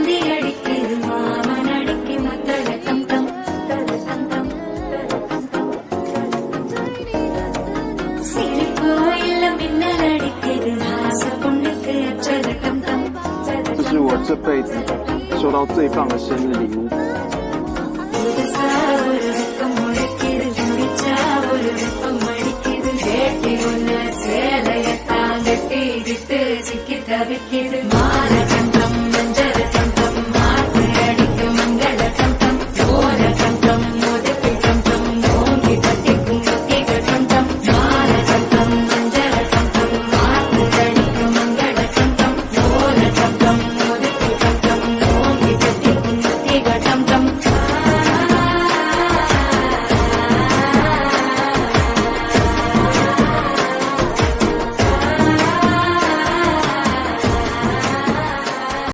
முந்தி அடிக்குது மாமன் அடிக்கு மத்தள டம் டம் டம் டம். சிரிப்பு இல்ல மின்னல் அடிக்குது ஆச பொண்ணுக்கு அச்சத டம் டம். 这是我这辈子收到最棒的生日礼物。 புதுசா ஒரு வெக்கம் முளைக்குது குடிச்சா ஒரு வெப்பம் அடிக்குது வேட்டி ஒண்ணு சேலையத்தான் கட்டி விட்டு சிக்கி தவிக்குது